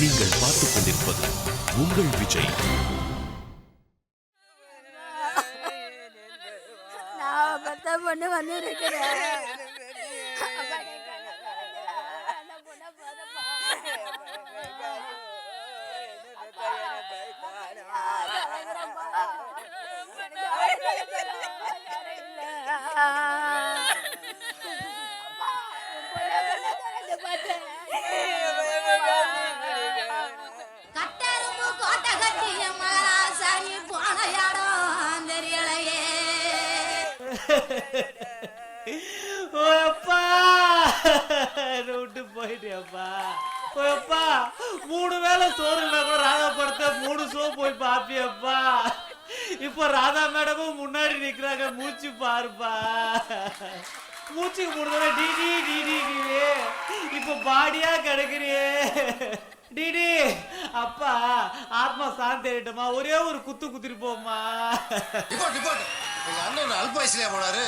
நீங்கள் பார்த்துக் கொண்டிருப்பது உங்கள் விஜய். நான் பத்த பொண்ணு வந்து இருக்கிறேன். போயிட்டியப்பா 3 வேளை சோறுனா கூட ராதா படத்தை 3 ஷோ போய் பாப்பியப்பா. இப்ப ராதா மேடமும் முன்னாடி நிக்கிறாங்க. மூச்சு பாருப்பா, மூச்சுக்கு போடுறத டிடி டிடி டிடி. இப்ப பாடியா கிடக்குறியே டிடி. அப்பா ஆத்மா சாந்தி ஆயிட்டமா, ஒரே ஒரு குத்து குத்திட்டு போமா. எங்க அண்ணன் அல்ப வயசுலயா போனாரு,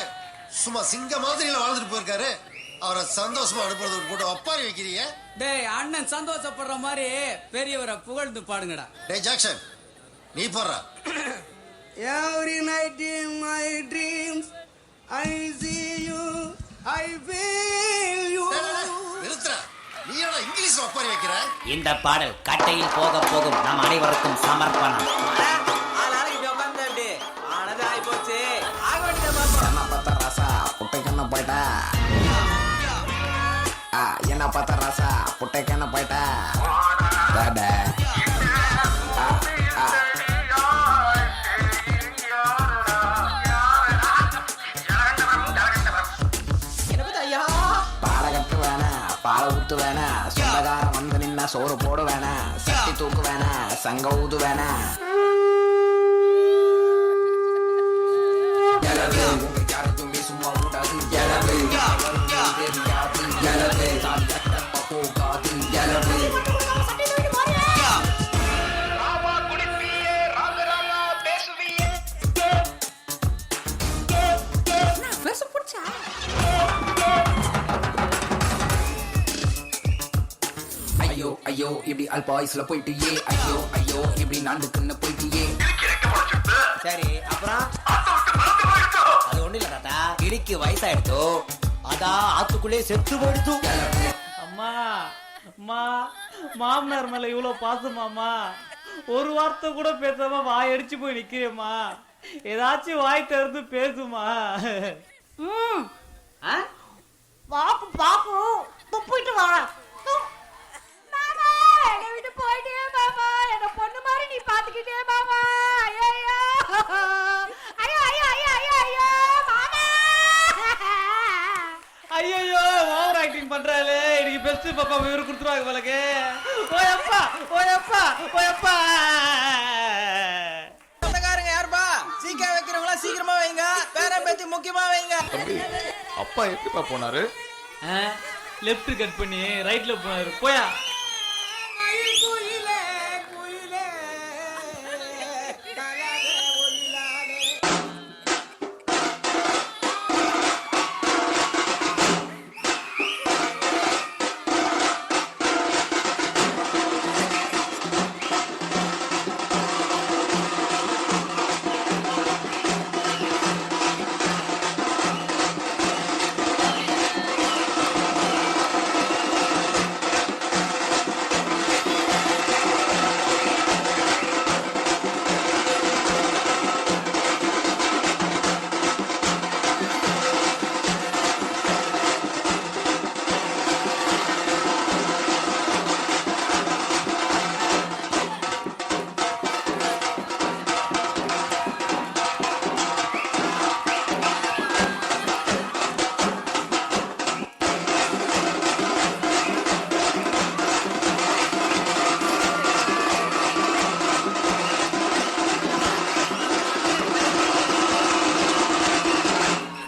சும்மா சிங்க மாதிரில வாழ்ந்துட்டு போயிருக்காரு. அவரை சந்தோஷமா அனுப்புறது போட்டு ஒப்பாரி வைக்கிறீங்க. டேய், அண்ணன் சந்தோஷப்படுற மாதிரி பெரியவரை புகழ்ந்து பாடுங்கடா. டேய் ஜாக்சன், நீ போடுற. Every night in my dreams I see you, I feel you. நிறுத்துற, நீ என்ன இங்கிலீஷ்ல ஒப்பாரி வைக்கிற? இந்த பாடல் கட்டையில் போக போகும் நம் அனைவருக்கும் சமர்ப்பணம். என்ன பார்த்த ராசா புட்டைக்கு என்ன போயிட்டா பாடகட்டு வேணா, பால ஊத்து வேணா, சொந்தகாரம் வந்து நின்னா சோறு போடு வேணா, சட்டி தூக்கு வேணா, சங்க ஊது வேணா. சும்மா விடாது ஐயோ ஐயோ இப்படி அல்ப வயசுல போயிட்டு ஏ, ஐயோ ஐயோ இப்படி நாண்டுக்குன்னு போயிட்டு ஏ. சரி, அப்புறம் அது ஒண்ணு இல்ல தாத்தா, இடிக்கு வயசாயிடுச்சு, அதான் ஆத்துக்குள்ளே செத்து போயிடுச்சு. அம்மா அம்மா, மாமனார் மேல இவ்வளவு பாசமாமா, ஒரு வார்த்தை கூட பேசாம வாய் அடிச்சு போய் நிக்கிறேம்மா. ஏதாச்சும் வாய் திறந்து பேசுமா. பாப்பு பாப்பு துப்பிட்டு வா. மாமா என்னை விட்டு போயிட்டே மாமா, என்ன பொண்ணு மாதிரி நீ பாத்துக்கிட்டே மாமா. ஐயோ ஐயோ ஐயோ ஐயோ ஐயோ ஐயோ மாமா. ஐயோ ஓவர் ஆக்டிங் பண்றாளே, இன்னைக்கு பெஸ்ட் பாப்பா இவரு கொடுத்துருவாங்க போலக்கு. ஓயப்பா ஓயப்பா ஓயப்பா. சொந்தக்காரங்க யாருப்பா? சீக்கிரம் வைக்கிறவங்களா சீக்கிரமா வைங்க, பேர பேத்தி முக்கியமா வைங்க. அப்பா எப்படிப்பா போனாரு? லெஃப்ட் கட் பண்ணி ரைட்ல போனாரு. போயா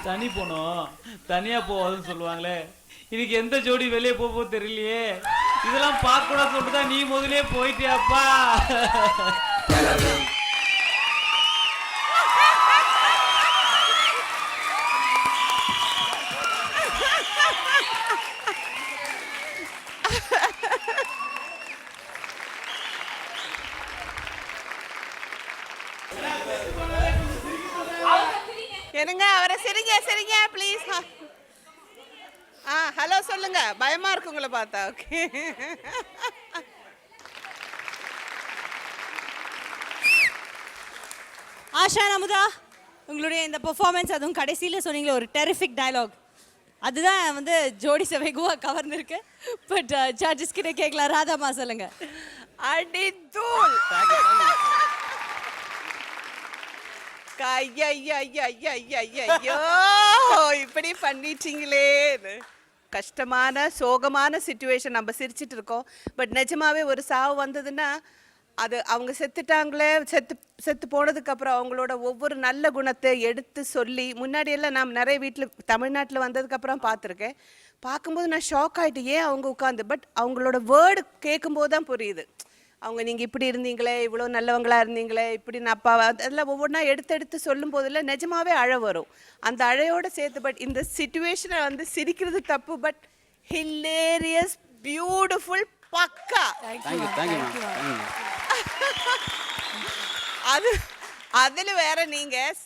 தனி போனோம் தனியா போவாதுன்னு சொல்லுவாங்களே, இன்னைக்கு எந்த ஜோடி வெளியே போக தெரியலையே. இதெல்லாம் பார்க்க கூட சொல்லிட்டுதான் நீ முதலே போயிட்டியாப்பா. என்னங்க அவரை சிரிங்க சிரிங்க ப்ளீஸ். ஹலோ சொல்லுங்க. பயமா இருக்கு உங்களை பார்த்தா. ஓகே. ஆஷா அமுதா, உங்களுடைய இந்த பெர்ஃபார்மன்ஸ், அதுவும் கடைசியில் சொன்னீங்களே ஒரு டெரிஃபிக் டயலாக், அதுதான் வந்து ஜோடி செவைகுவா கவர்ந்துருக்கு. பட் ஜட்ஜஸ் கிட்ட கேட்கலாம். ராதாமா சொல்லுங்க. அடி தூள். ஐயோ இப்படி பண்ணிட்டீங்களே. கஷ்டமான சோகமான சிச்சுவேஷன். நம்ம சிரிச்சிட்டு இருக்கோம், பட் நிஜமாவே ஒரு சாவு வந்ததுன்னா அது அவங்க செத்துட்டாங்களே, செத்து போனதுக்கு அப்புறம் அவங்களோட ஒவ்வொரு நல்ல குணத்தை எடுத்து சொல்லி, முன்னாடியெல்லாம் நான் நிறைய வீட்டில் தமிழ்நாட்டில் வந்ததுக்கப்புறம் பார்த்துருக்கேன். பார்க்கும்போது நான் ஷாக் ஆகிட்டு, ஏன் அவங்க உட்காந்து, பட் அவங்களோட வேர்டு கேட்கும்போது தான் புரியுது. அவங்க நீங்கள் இப்படி இருந்தீங்களே, இவ்வளோ நல்லவங்களா இருந்தீங்களே, இப்படி நான் அப்பா அதெல்லாம் ஒவ்வொன்றா எடுத்து சொல்லும் போதில் நிஜமாவே அழ வரும். அந்த அழையோடு சேர்த்து. பட் இந்த சிச்சுவேஷனை வந்து சிரிக்கிறது தப்பு, பட் ஹிலேரியஸ், பியூட்டிஃபுல், பக்கா. அதில் வேற நீங்கள்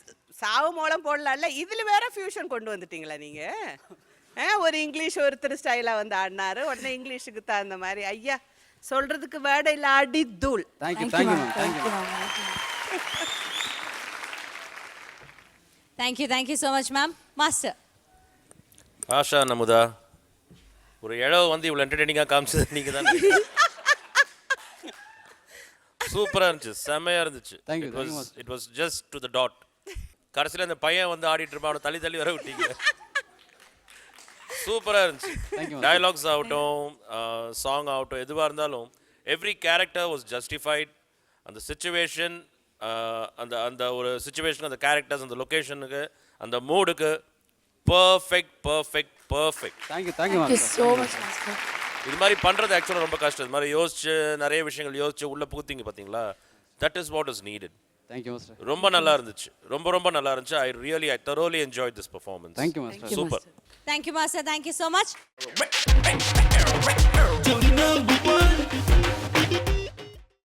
சாவு மூலம் போடலாம்ல, இதில் வேற ஃபியூஷன் கொண்டு வந்துட்டீங்களா நீங்கள்? ஒரு இங்கிலீஷ் ஒருத்தர் ஸ்டைலாக வந்து ஆடினாரு, உடனே இங்கிலீஷுக்கு தகுந்த மாதிரி. ஐயா சொல்றதுக்கு வேட இல்ல, அடி தூள். Thank you so much ma'am. Master Asha நமுதா, ஒரு இழவு வந்து இவ்வளோ என்டர்டெய்னிங்காக காமிச்சது நீங்கள் தான். சூப்பராக இருந்துச்சு, செம்மையாக இருந்துச்சு. It was just to the dot. கடைசியில் அந்த பையன் வந்து ஆடிட்டு இருப்பான், அவனை தள்ளி வர விட்டீங்க. சூப்பராக இருந்துச்சு. டயலாக்ஸ் ஆகட்டும், சாங் ஆகட்டும், எதுவாக இருந்தாலும் எவ்ரி கேரக்டர் வாஸ் ஜஸ்டிஃபைட். அந்த சிச்சுவேஷன், அந்த அந்த ஒரு சிச்சுவேஷன், அந்த கேரக்டர்ஸ், அந்த லொக்கேஷனுக்கு, அந்த மூடுக்கு பர்ஃபெக்ட். இது மாதிரி பண்ணுறது ஆக்சுவலாக ரொம்ப கஷ்டம். இது மாதிரி யோசிச்சு நிறைய விஷயங்கள் யோசிச்சு உள்ளே புகுத்திங்க பார்த்தீங்களா, that is what is needed. ரொம்ப நல்லா இருந்துச்சு, ரொம்ப நல்லா இருந்துச்சு. I thoroughly enjoyed this performance. Thank you, Master. Super. Thank you, Master. Thank you so much.